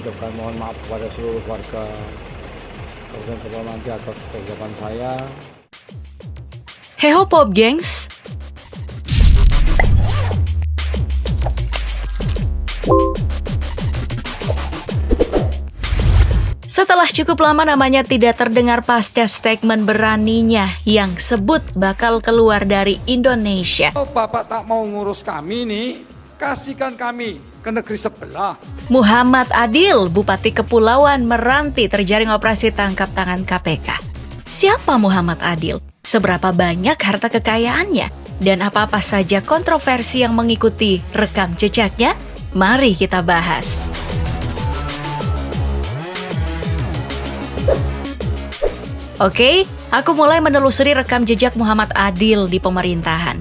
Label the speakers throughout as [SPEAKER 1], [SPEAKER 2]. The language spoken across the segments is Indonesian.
[SPEAKER 1] mengucapkan mohon maaf kepada seluruh warga Kabupaten Kepulauan Meranti atas perbuatan saya.
[SPEAKER 2] Heho Pop Gengs. Setelah cukup lama namanya tidak terdengar pasca statement beraninya yang sebut bakal keluar dari Indonesia.
[SPEAKER 3] Kalau Bapak tak mau ngurus kami nih, kasihkan kami ke negeri sebelah.
[SPEAKER 2] Muhammad Adil, Bupati Kepulauan Meranti, terjaring operasi tangkap tangan KPK. Siapa Muhammad Adil? Seberapa banyak harta kekayaannya? Dan apa-apa saja kontroversi yang mengikuti rekam jejaknya? Mari kita bahas. Oke, aku mulai menelusuri rekam jejak Muhammad Adil di pemerintahan.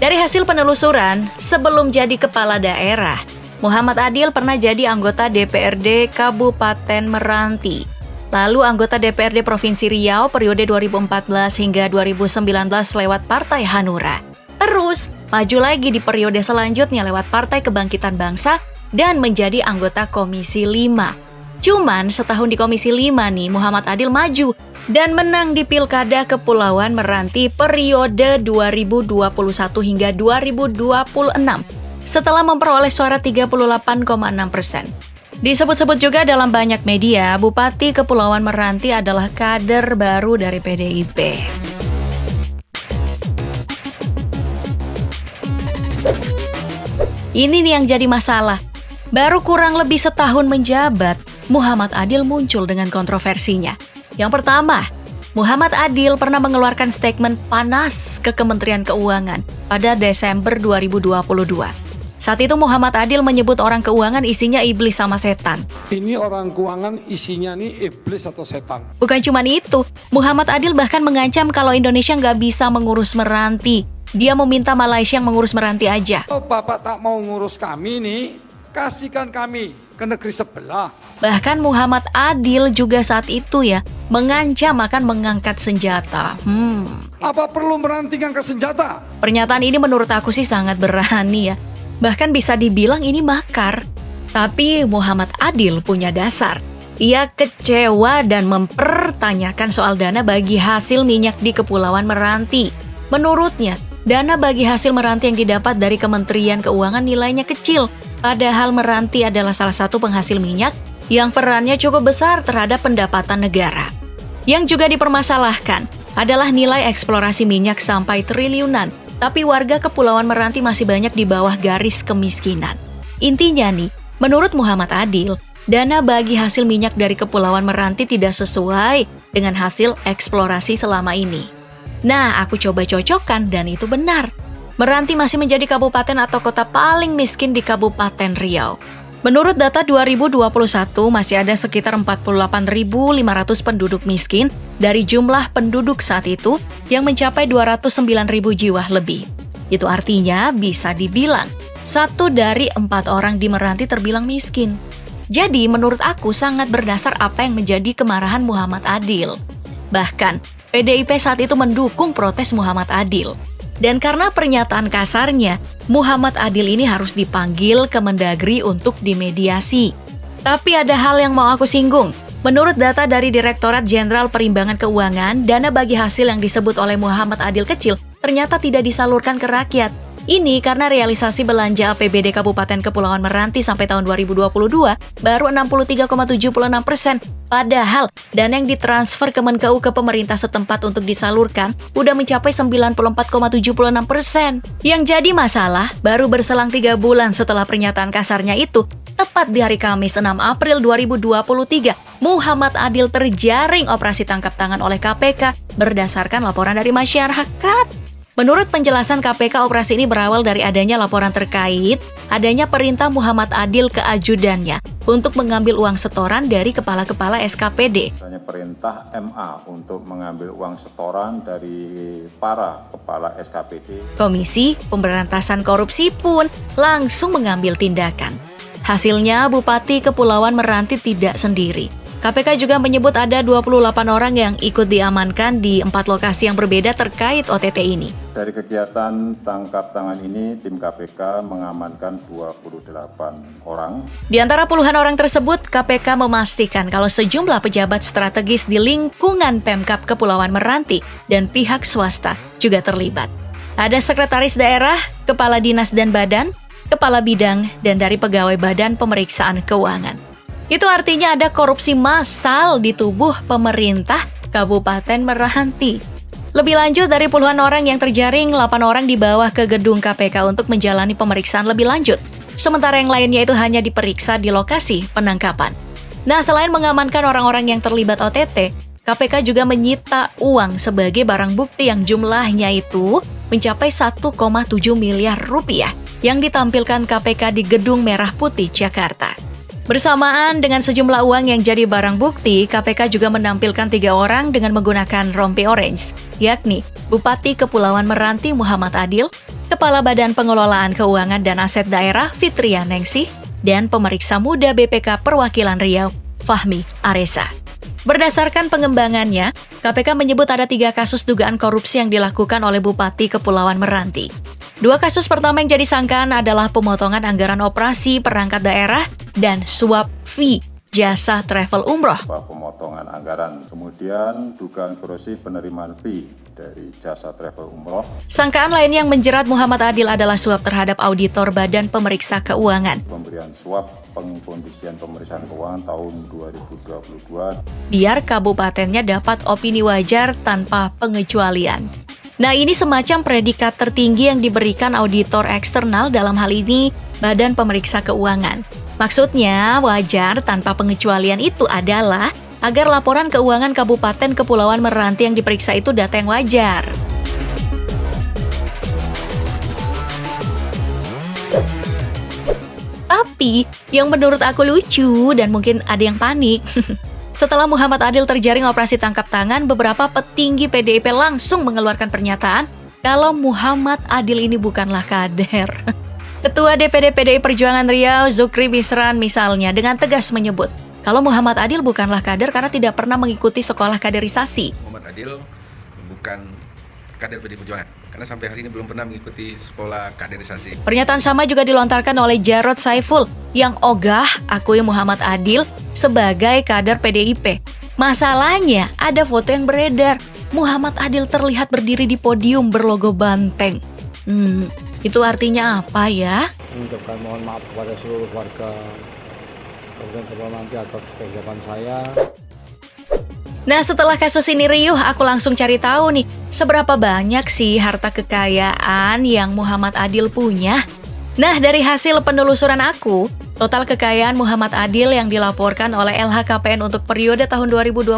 [SPEAKER 2] Dari hasil penelusuran, sebelum jadi kepala daerah, Muhammad Adil pernah jadi anggota DPRD Kabupaten Meranti, lalu anggota DPRD Provinsi Riau periode 2014 hingga 2019 lewat Partai Hanura. Terus, maju lagi di periode selanjutnya lewat Partai Kebangkitan Bangsa dan menjadi anggota Komisi 5. Cuman setahun di Komisi 5 nih, Muhammad Adil maju dan menang di Pilkada Kepulauan Meranti periode 2021 hingga 2026 setelah memperoleh suara 38,6%. Disebut-sebut juga dalam banyak media, Bupati Kepulauan Meranti adalah kader baru dari PDIP. Ini nih yang jadi masalah. Baru kurang lebih setahun menjabat, Muhammad Adil muncul dengan kontroversinya. Yang pertama, Muhammad Adil pernah mengeluarkan statement panas ke Kementerian Keuangan pada Desember 2022. Saat itu Muhammad Adil menyebut orang keuangan isinya iblis sama setan.
[SPEAKER 3] Ini orang keuangan isinya nih iblis atau setan.
[SPEAKER 2] Bukan cuma itu, Muhammad Adil bahkan mengancam kalau Indonesia nggak bisa mengurus Meranti. Dia meminta Malaysia yang mengurus Meranti aja.
[SPEAKER 3] Kalau Bapak tak mau ngurus kami nih, kasihkan kami ke negeri sebelah.
[SPEAKER 2] Bahkan Muhammad Adil juga saat itu ya mengancam akan mengangkat senjata.
[SPEAKER 3] Apa perlu meranting angkat senjata?
[SPEAKER 2] Pernyataan ini menurut aku sih sangat berani ya. Bahkan bisa dibilang ini makar. Tapi Muhammad Adil punya dasar. Ia kecewa dan mempertanyakan soal dana bagi hasil minyak di Kepulauan Meranti. Menurutnya, dana bagi hasil Meranti yang didapat dari Kementerian Keuangan nilainya kecil. Padahal Meranti adalah salah satu penghasil minyak yang perannya cukup besar terhadap pendapatan negara. Yang juga dipermasalahkan adalah nilai eksplorasi minyak sampai triliunan, tapi warga Kepulauan Meranti masih banyak di bawah garis kemiskinan. Intinya nih, menurut Muhammad Adil, dana bagi hasil minyak dari Kepulauan Meranti tidak sesuai dengan hasil eksplorasi selama ini. Nah, aku coba cocokkan dan itu benar. Meranti masih menjadi kabupaten atau kota paling miskin di Kabupaten Riau. Menurut data 2021, masih ada sekitar 48.500 penduduk miskin dari jumlah penduduk saat itu yang mencapai 209.000 jiwa lebih. Itu artinya bisa dibilang 1 dari 4 orang di Meranti terbilang miskin. Jadi menurut aku sangat berdasar apa yang menjadi kemarahan Muhammad Adil. Bahkan, PDIP saat itu mendukung protes Muhammad Adil. Dan karena pernyataan kasarnya, Muhammad Adil ini harus dipanggil ke Mendagri untuk dimediasi. Tapi ada hal yang mau aku singgung. Menurut data dari Direktorat Jenderal Perimbangan Keuangan, dana bagi hasil yang disebut oleh Muhammad Adil kecil ternyata tidak disalurkan ke rakyat. Ini karena realisasi belanja APBD Kabupaten Kepulauan Meranti sampai tahun 2022 baru 63,76%. Padahal dana yang ditransfer ke Menkeu ke pemerintah setempat untuk disalurkan udah mencapai 94,76%. Yang jadi masalah, baru berselang 3 bulan setelah pernyataan kasarnya itu, tepat di hari Kamis 6 April 2023, Muhammad Adil terjaring operasi tangkap tangan oleh KPK berdasarkan laporan dari masyarakat. Menurut penjelasan KPK, operasi ini berawal dari adanya laporan terkait adanya perintah Muhammad Adil ke ajudannya untuk mengambil uang setoran dari kepala-kepala SKPD.
[SPEAKER 4] Adanya perintah MA untuk mengambil uang setoran dari para kepala SKPD.
[SPEAKER 2] Komisi Pemberantasan Korupsi pun langsung mengambil tindakan. Hasilnya, Bupati Kepulauan Meranti tidak sendiri. KPK juga menyebut ada 28 orang yang ikut diamankan di 4 lokasi yang berbeda terkait OTT ini.
[SPEAKER 4] Dari kegiatan tangkap tangan ini, tim KPK mengamankan 28 orang.
[SPEAKER 2] Di antara puluhan orang tersebut, KPK memastikan kalau sejumlah pejabat strategis di lingkungan Pemkab Kepulauan Meranti dan pihak swasta juga terlibat. Ada sekretaris daerah, kepala dinas dan badan, kepala bidang, dan dari pegawai Badan Pemeriksaan Keuangan. Itu artinya ada korupsi massal di tubuh pemerintah Kabupaten Meranti. Lebih lanjut, dari puluhan orang yang terjaring, 8 orang dibawa ke gedung KPK untuk menjalani pemeriksaan lebih lanjut. Sementara yang lainnya itu hanya diperiksa di lokasi penangkapan. Nah, selain mengamankan orang-orang yang terlibat OTT, KPK juga menyita uang sebagai barang bukti yang jumlahnya itu mencapai 1,7 miliar rupiah yang ditampilkan KPK di Gedung Merah Putih, Jakarta. Bersamaan dengan sejumlah uang yang jadi barang bukti, KPK juga menampilkan 3 orang dengan menggunakan rompi orange, yakni Bupati Kepulauan Meranti Muhammad Adil, Kepala Badan Pengelolaan Keuangan dan Aset Daerah Fitria Ningsih, dan pemeriksa muda BPK Perwakilan Riau, Fahmi Aresa. Berdasarkan pengembangannya, KPK menyebut ada 3 kasus dugaan korupsi yang dilakukan oleh Bupati Kepulauan Meranti. 2 kasus pertama yang jadi sangkaan adalah pemotongan anggaran operasi perangkat daerah dan suap fee jasa travel umroh.
[SPEAKER 4] Pemotongan anggaran, kemudian dugaan korupsi penerimaan fee dari jasa travel umroh.
[SPEAKER 2] Sangkaan lain yang menjerat Muhammad Adil adalah suap terhadap auditor Badan Pemeriksa Keuangan.
[SPEAKER 4] Pemberian suap pengkondisian pemeriksaan keuangan tahun 2022.
[SPEAKER 2] Biar kabupatennya dapat opini wajar tanpa pengecualian. Nah, ini semacam predikat tertinggi yang diberikan auditor eksternal, dalam hal ini Badan Pemeriksa Keuangan. Maksudnya, wajar tanpa pengecualian itu adalah agar laporan keuangan Kabupaten Kepulauan Meranti yang diperiksa itu data yang wajar. Tapi, yang menurut aku lucu dan mungkin ada yang panik, setelah Muhammad Adil terjaring operasi tangkap tangan, beberapa petinggi PDIP langsung mengeluarkan pernyataan kalau Muhammad Adil ini bukanlah kader. Ketua DPD PDI Perjuangan Riau, Zukri Misran misalnya, dengan tegas menyebut kalau Muhammad Adil bukanlah kader karena tidak pernah mengikuti sekolah kaderisasi.
[SPEAKER 5] Muhammad Adil bukan kader PDI Perjuangan karena sampai hari ini belum pernah mengikuti sekolah kaderisasi.
[SPEAKER 2] Pernyataan sama juga dilontarkan oleh Jarod Saiful yang ogah akui Muhammad Adil sebagai kader PDIP. Masalahnya ada foto yang beredar. Muhammad Adil terlihat berdiri di podium berlogo banteng. Itu artinya apa ya?
[SPEAKER 1] Mengucapkan mohon maaf kepada seluruh warga Kabupaten Kepulauan Meranti atas kegagapan saya.
[SPEAKER 2] Nah, setelah kasus ini riuh, aku langsung cari tahu nih, seberapa banyak sih harta kekayaan yang Muhammad Adil punya? Nah, dari hasil penelusuran aku, total kekayaan Muhammad Adil yang dilaporkan oleh LHKPN untuk periode tahun 2021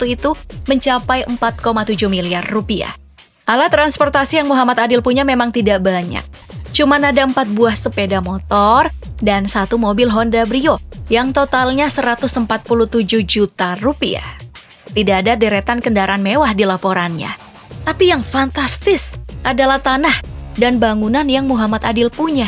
[SPEAKER 2] itu mencapai 4,7 miliar rupiah. Alat transportasi yang Muhammad Adil punya memang tidak banyak. Cuman ada 4 buah sepeda motor dan 1 mobil Honda Brio yang totalnya 147 juta rupiah. Tidak ada deretan kendaraan mewah di laporannya. Tapi yang fantastis adalah tanah dan bangunan yang Muhammad Adil punya.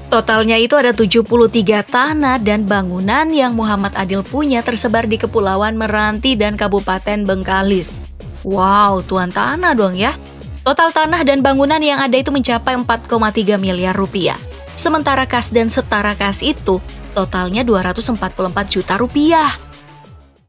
[SPEAKER 2] Totalnya itu ada 73 tanah dan bangunan yang Muhammad Adil punya tersebar di Kepulauan Meranti dan Kabupaten Bengkalis. Wow, tuan tanah dong ya. Total tanah dan bangunan yang ada itu mencapai 4,3 miliar rupiah. Sementara kas dan setara kas itu totalnya 244 juta rupiah.